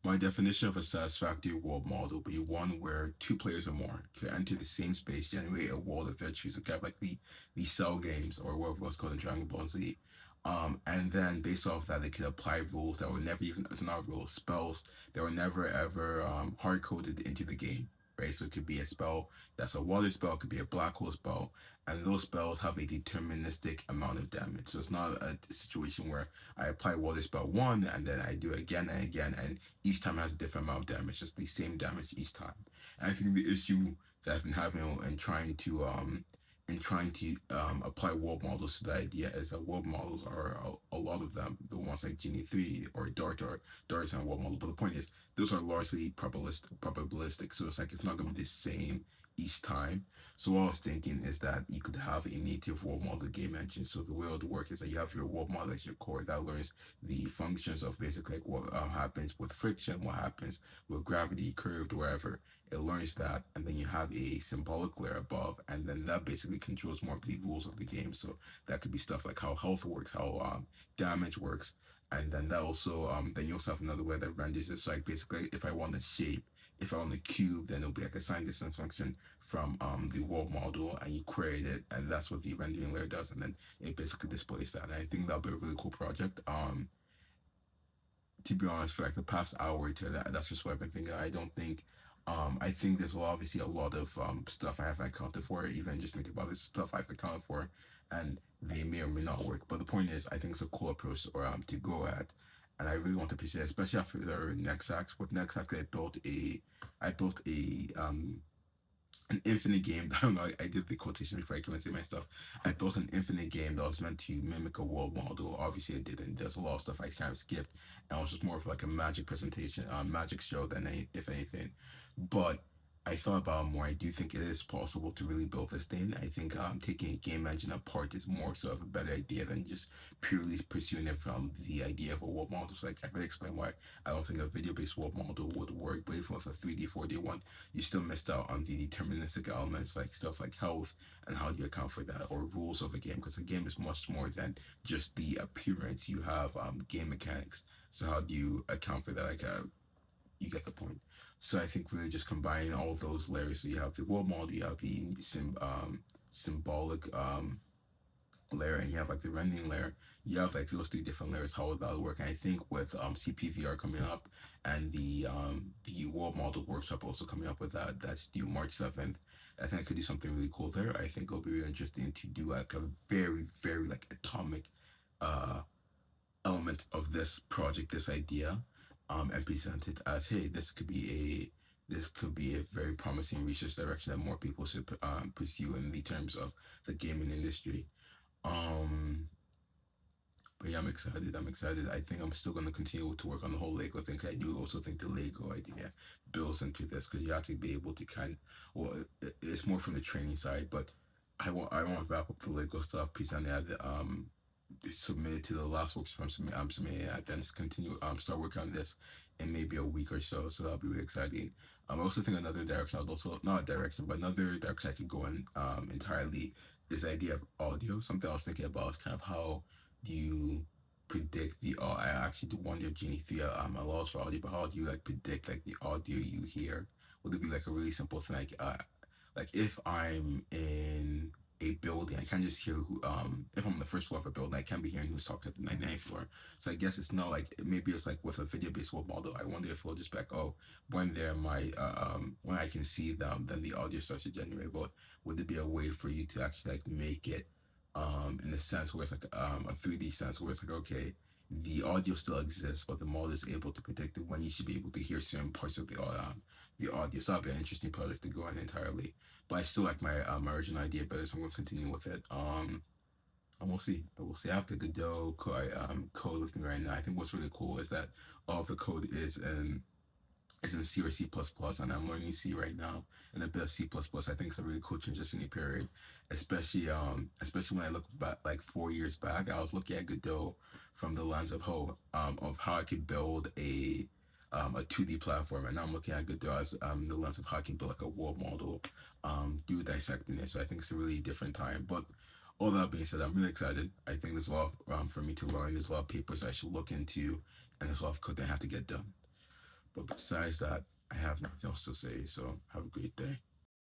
My definition of a satisfactory world model would be one where two players or more could enter the same space, generate a world of their choosing, kind of like the Cell games or whatever it's called in Dragon Ball Z. And then based off that, they could apply rules that were never even, it's not rules, spells that were never ever hard coded into the game. Right, so it could be a spell that's a water spell, it could be a black hole spell, and those spells have a deterministic amount of damage. So it's not a situation where I apply water spell one and then I do it again and again, and each time has a different amount of damage, just the same damage each time. And I think the issue that I've been having in trying to apply world models to the idea is that world models are a lot of them, the ones like Genie 3 or Dart is not a world model. But the point is, those are largely probabilistic. So it's like it's not going to be the same each time. So what I was thinking is that you could have a native world model game engine. So the way it would work is that you have your world model as your core that learns the functions of basically like what happens with friction, what happens with gravity, curved, wherever. It learns that, and then you have a symbolic layer above, and then that basically controls more of the rules of the game. So that could be stuff like how health works, how damage works, and then that also then you also have another layer that renders it. So like basically, if I want a shape, if I want a cube, then it'll be like a sine distance function from the world model, and you create it, and that's what the rendering layer does, and then it basically displays that. And I think that'll be a really cool project. To be honest, for like the past hour or two, that's just what I've been thinking. I think there's obviously a lot of stuff I haven't accounted for, even just thinking about this stuff I've accounted for, and they may or may not work. But the point is, I think it's a cool approach or to go at, and I really want to pursue it, especially after the next act. With next act, I built a an infinite game. I don't know. I did the quotation before I came and say my stuff. I built an infinite game that was meant to mimic a world model. Obviously, it didn't. There's a lot of stuff I kind of skipped, and it was just more of like a magic presentation, magic show than if anything. But I thought about it more. I do think it is possible to really build this thing. I think taking a game engine apart is more so of a better idea than just purely pursuing it from the idea of a world model. So like I've already explained why I don't think a video-based world model would work. But even with a 3D, 4D one, you still missed out on the deterministic elements like stuff like health and how do you account for that, or rules of a game, because a game is much more than just the appearance. You have game mechanics. So how do you account for that? Like you get the point. So I think really just combining all of those layers. So you have the world model, you have the symbolic layer, and you have like the rendering layer. You have like those three different layers. How would that work? And I think with CPVR coming up and the World Model Workshop also coming up with that, that's due March 7th. I think I could do something really cool there. I think it'll be really interesting to do like a very like atomic uh element of this project, this idea, and present it as, hey, this could be a very promising research direction that more people should pursue in the terms of the gaming industry. Um, but yeah, I'm excited. I'm excited. I think I'm still going to continue to work on the whole Lego thing. 'Cause I do also think the Lego idea builds into this because you have to be able to well, it's more from the training side, but I want to wrap up the Lego stuff, present it at submit it to the last workshop I'm submitting at, then continue start working on this in maybe a week or so. So that'll be really exciting. I also think another direction I'd also not a direction, but another direction I could go in entirely is the idea of audio. Something I was thinking about is kind of how do you predict the I actually do wonder if Genie 3 allows for audio, but how do you like predict like the audio you hear? Would it be like a really simple thing like if I'm in a building, I can't just hear who if I'm on the first floor of a building, I can't be hearing who's talking at the 99th floor. So I guess it's not like maybe it's like with a video based world model. I wonder if it'll just be like, oh, when they're my when I can see them, then the audio starts to generate. But would there be a way for you to actually like make it in a sense where it's like a 3D sense where it's like, okay, the audio still exists, but the model is able to predict when you should be able to hear certain parts of the audio. So that'd be an interesting project to go on entirely. But I still like my original idea better, so I'm gonna continue with it. And we'll see. We'll see. I have the Godot code with me right now. I think what's really cool is that all of the code is in C or C++, and I'm learning C right now and a bit of C++. I think it's a really cool transitioning period, especially when I look back like 4 years back. I was looking at Godot from the lens of how I could build a 2D platform, and now I'm looking at Godot as the lens of how I can build like a world model, do dissecting it. So I think it's a really different time, but. All that being said, I'm really excited. I think there's a lot for me to learn. There's a lot of papers I should look into, and there's a lot of code that I have to get done. But besides that, I have nothing else to say. So have a great day.